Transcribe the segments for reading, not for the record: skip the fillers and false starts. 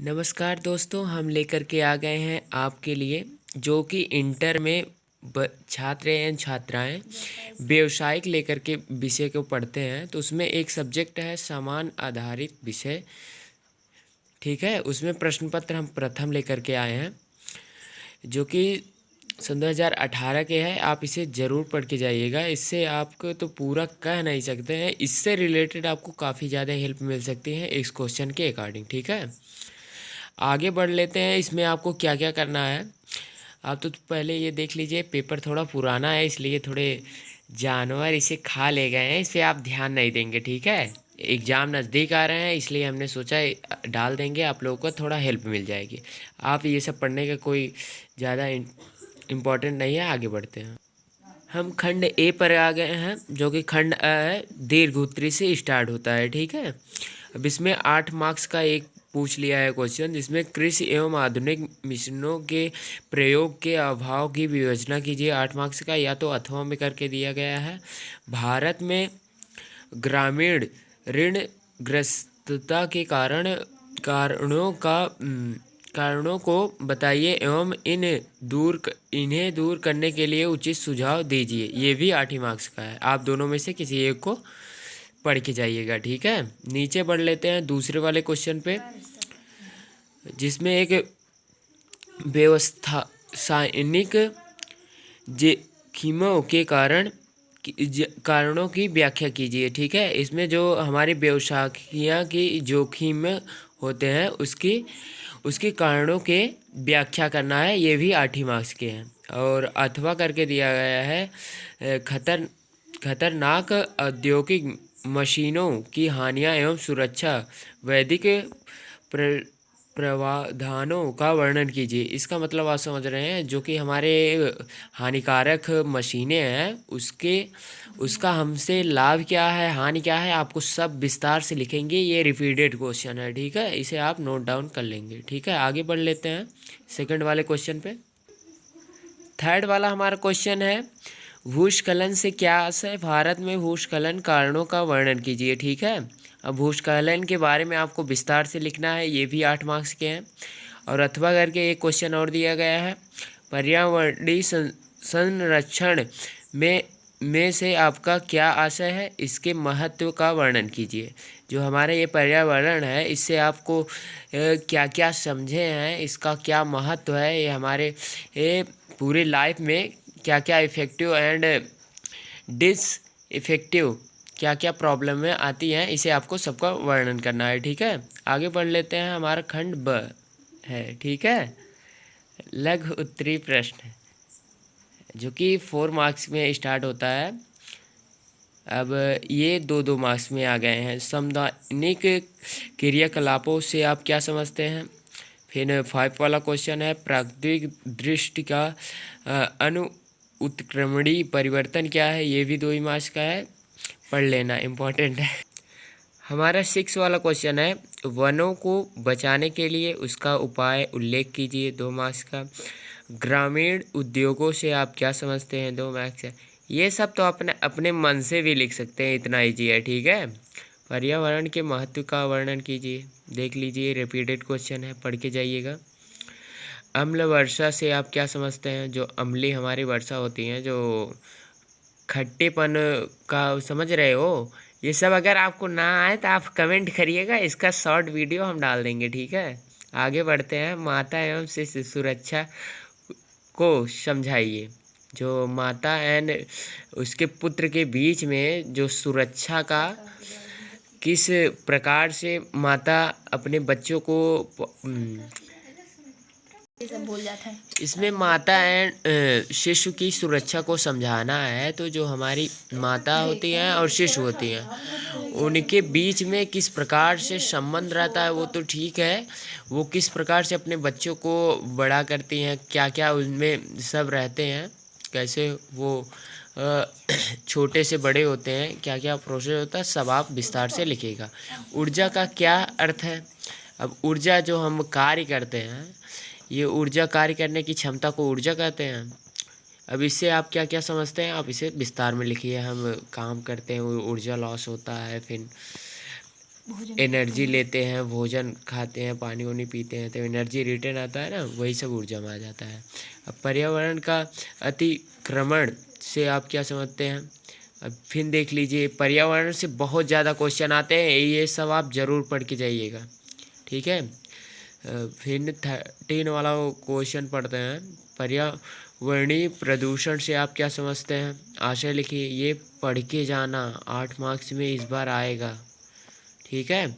नमस्कार दोस्तों, हम लेकर के आ गए हैं आपके लिए जो कि इंटर में छात्र एवं छात्राएं व्यवसायिक लेकर के विषय को पढ़ते हैं। तो उसमें एक सब्जेक्ट है समान आधारित विषय। ठीक है, उसमें प्रश्न पत्र हम प्रथम लेकर के आए हैं जो कि सन 2018 के हैं। आप इसे ज़रूर पढ़ के जाइएगा। इससे आपको तो पूरा कह नहीं सकते हैं, इससे रिलेटेड आपको काफ़ी ज़्यादा हेल्प मिल सकती है इस क्वेश्चन के अकॉर्डिंग। ठीक है, आगे बढ़ लेते हैं। इसमें आपको क्या क्या करना है आप तो पहले ये देख लीजिए। पेपर थोड़ा पुराना है इसलिए थोड़े जानवर इसे खा ले गए हैं, इस पर आप ध्यान नहीं देंगे। ठीक है, एग्ज़ाम नज़दीक आ रहे हैं इसलिए हमने सोचा डाल देंगे, आप लोगों को थोड़ा हेल्प मिल जाएगी। आप ये सब पढ़ने का कोई ज़्यादा इम्पोर्टेंट नहीं है। आगे बढ़ते हैं। हम खंड ए पर आ गए हैं जो कि खंड अ है, दीर्घ उत्तरी से स्टार्ट होता है। ठीक है, अब इसमें 8 मार्क्स का एक पूछ लिया है क्वेश्चन, जिसमें कृषि एवं आधुनिक मिशनों के प्रयोग के अभाव की विवेचना कीजिए। 8 मार्क्स का या तो अथवा में करके दिया गया है। भारत में ग्रामीण ऋण ग्रस्तता के कारणों को बताइए एवं इन्हें दूर करने के लिए उचित सुझाव दीजिए। ये भी 8 ही मार्क्स का है। आप दोनों में से किसी एक को पढ़ के जाइएगा। ठीक है, नीचे बढ़ लेते हैं दूसरे वाले क्वेश्चन पे, जिसमें एक व्यवस्था सैनिक जोखिमों के कारणों की व्याख्या कीजिए। ठीक है, इसमें जो हमारी व्यवसायियाँ की जोखिम होते हैं उसके कारणों के व्याख्या करना है। ये भी 8 ही मार्क्स के हैं। और अथवा करके दिया गया है खतरनाक औद्योगिक मशीनों की हानियाँ एवं सुरक्षा वैदिक प्रावधानों का वर्णन कीजिए। इसका मतलब आप समझ रहे हैं, जो कि हमारे हानिकारक मशीनें हैं उसका हमसे लाभ क्या है, हानि क्या है, आपको सब विस्तार से लिखेंगे। ये रिपीटेड क्वेश्चन है। ठीक है, इसे आप नोट डाउन कर लेंगे। ठीक है, आगे बढ़ लेते हैं सेकंड वाले क्वेश्चन पे। थर्ड वाला हमारा क्वेश्चन है भूस्खलन से क्या आशय, भारत में भूस्खलन कारणों का वर्णन कीजिए। ठीक है, अब भूस्खलन के बारे में आपको विस्तार से लिखना है। ये भी 8 मार्क्स के हैं। और अथवा करके एक क्वेश्चन और दिया गया है, पर्यावरणीय संरक्षण में से आपका क्या आशय है, इसके महत्व का वर्णन कीजिए। जो हमारे ये पर्यावरण है, इससे आपको क्या क्या समझे हैं, इसका क्या महत्व है, ये हमारे ये पूरे लाइफ में क्या क्या इफ़ेक्टिव एंड डिस इफ़ेक्टिव क्या क्या प्रॉब्लम में आती हैं, इसे आपको सबका वर्णन करना है। ठीक है, आगे बढ़ लेते हैं। हमारा खंड ब है। ठीक है, लघु उत्तरीय प्रश्न जो कि 4 मार्क्स में स्टार्ट होता है। अब ये 2-2 मार्क्स में आ गए हैं। समदैनिक क्रियाकलापों से आप क्या समझते हैं। फिर 5 वाला क्वेश्चन है प्राकृतिक दृष्टि का अनु उत्क्रमणीय परिवर्तन क्या है। ये भी 2 ही मार्क्स का है, पढ़ लेना, इम्पोर्टेंट है। हमारा 6 वाला क्वेश्चन है वनों को बचाने के लिए उसका उपाय उल्लेख कीजिए। 2 मार्क्स का। ग्रामीण उद्योगों से आप क्या समझते हैं। 2 मार्क्स है। ये सब तो अपने अपने मन से भी लिख सकते हैं, इतना ईजी है। ठीक है, पर्यावरण के महत्व का वर्णन कीजिए। देख लीजिए, रिपीटेड क्वेश्चन है, पढ़ के जाइएगा। अम्ल वर्षा से आप क्या समझते हैं। जो अम्ली हमारी वर्षा होती है, जो खट्टेपन का, समझ रहे हो। ये सब अगर आपको ना आए तो आप कमेंट करिएगा, इसका शॉर्ट वीडियो हम डाल देंगे। ठीक है, आगे बढ़ते हैं। माता एवं शिशु सुरक्षा को समझाइए। जो माता एंड उसके पुत्र के बीच में जो सुरक्षा का, किस प्रकार से माता अपने बच्चों को भूल जाता है। इसमें माता एंड शिशु की सुरक्षा को समझाना है। तो जो हमारी माता होती हैं और शिशु होती हैं, उनके बीच में किस प्रकार से संबंध रहता है वो तो ठीक है, वो किस प्रकार से अपने बच्चों को बड़ा करती हैं, क्या क्या उनमें सब रहते हैं, कैसे वो छोटे से बड़े होते हैं, क्या क्या प्रोसेस होता है, सब आप विस्तार से लिखिएगा। ऊर्जा का क्या अर्थ है। अब ऊर्जा जो हम कार्य करते हैं, ये ऊर्जा कार्य करने की क्षमता को ऊर्जा कहते हैं। अब इससे आप क्या क्या समझते हैं, आप इसे विस्तार में लिखिए। हम काम करते हैं, ऊर्जा लॉस होता है, फिर एनर्जी लेते हैं, भोजन खाते हैं, पानी वानी पीते हैं, तो एनर्जी रिटर्न आता है ना, वही सब ऊर्जा में आ जाता है। अब पर्यावरण का अतिक्रमण से आप क्या समझते हैं? अब फिर देख लीजिए, पर्यावरण से बहुत ज़्यादा क्वेश्चन आते हैं, ये सब आप ज़रूर पढ़ के जाइएगा, ठीक है। फिर 13 वाला क्वेश्चन पढ़ते हैं। पर्यावरणीय प्रदूषण से आप क्या समझते हैं? आशय लिखिए, ये पढ़ के जाना, 8 मार्क्स में इस बार आएगा, ठीक है।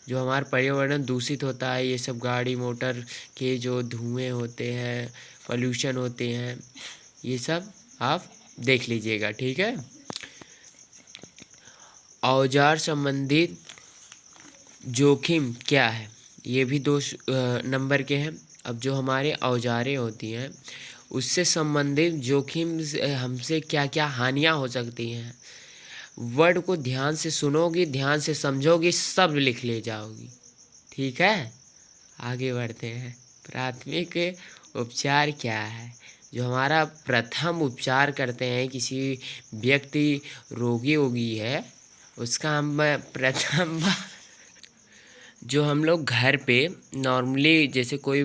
जो हमारा पर्यावरण दूषित होता है, ये सब गाड़ी मोटर के जो धुएं होते हैं, पोल्यूशन होते हैं, ये सब आप देख लीजिएगा, ठीक है। औजार संबंधित जोखिम क्या है? ये भी 2 नंबर के हैं। अब जो हमारे औजारें होती हैं, उससे संबंधित जोखिम हमसे क्या क्या हानियाँ हो सकती हैं, वर्ड को ध्यान से सुनोगी, ध्यान से समझोगी, सब लिख ले जाओगी, ठीक है। आगे बढ़ते हैं। प्राथमिक उपचार क्या है? जो हमारा प्रथम उपचार करते हैं, किसी व्यक्ति रोगी होगी है, उसका हम प्रथम जो हम लोग घर पे नॉर्मली, जैसे कोई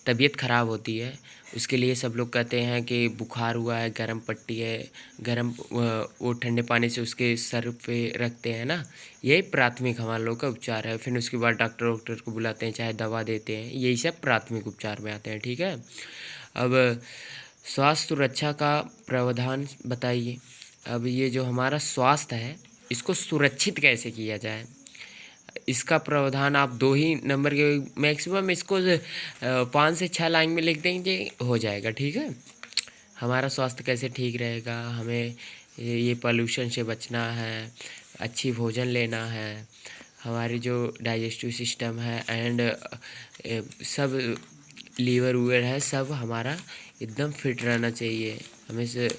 तबीयत ख़राब होती है, उसके लिए सब लोग कहते हैं कि बुखार हुआ है, गर्म पट्टी है, गर्म वो ठंडे पानी से उसके सर पे रखते हैं ना, यही प्राथमिक हमारे लोग का उपचार है। फिर उसके बाद डॉक्टर वॉक्टर को बुलाते हैं, चाहे दवा देते हैं, यही सब प्राथमिक उपचार में आते हैं, ठीक है। अब स्वास्थ्य सुरक्षा का प्रावधान बताइए। अब ये जो हमारा स्वास्थ्य है, इसको सुरक्षित कैसे किया जाए, इसका प्रावधान आप 2 ही नंबर के, मैक्सिमम इसको 5 से 6 लाइन में लिख देंगे, हो जाएगा, ठीक है। हमारा स्वास्थ्य कैसे ठीक रहेगा, हमें ये पोल्यूशन से बचना है, अच्छी भोजन लेना है, हमारी जो डाइजेस्टिव सिस्टम है एंड सब लीवर वूवर है, सब हमारा एकदम फिट रहना चाहिए। हमें से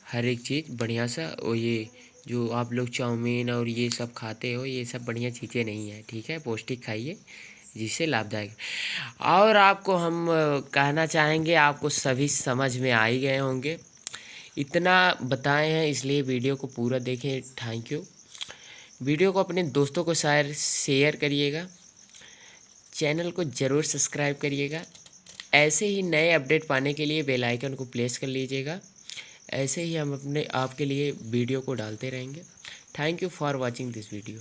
हर एक चीज़ बढ़िया सा, और ये जो आप लोग चाउमीन और ये सब खाते हो, ये सब बढ़िया चीज़ें नहीं है, ठीक है। पौष्टिक खाइए, जिससे लाभदायक। और आपको हम कहना चाहेंगे, आपको सभी समझ में आ ही गए होंगे, इतना बताए हैं, इसलिए वीडियो को पूरा देखें। Thank you. वीडियो को अपने दोस्तों को शेयर करिएगा, चैनल को ज़रूर सब्सक्राइब करिएगा। ऐसे ही नए अपडेट पाने के लिए बेल आइकन को प्रेस कर लीजिएगा। ऐसे ही हम अपने आपके लिए वीडियो को डालते रहेंगे। Thank you for watching this video.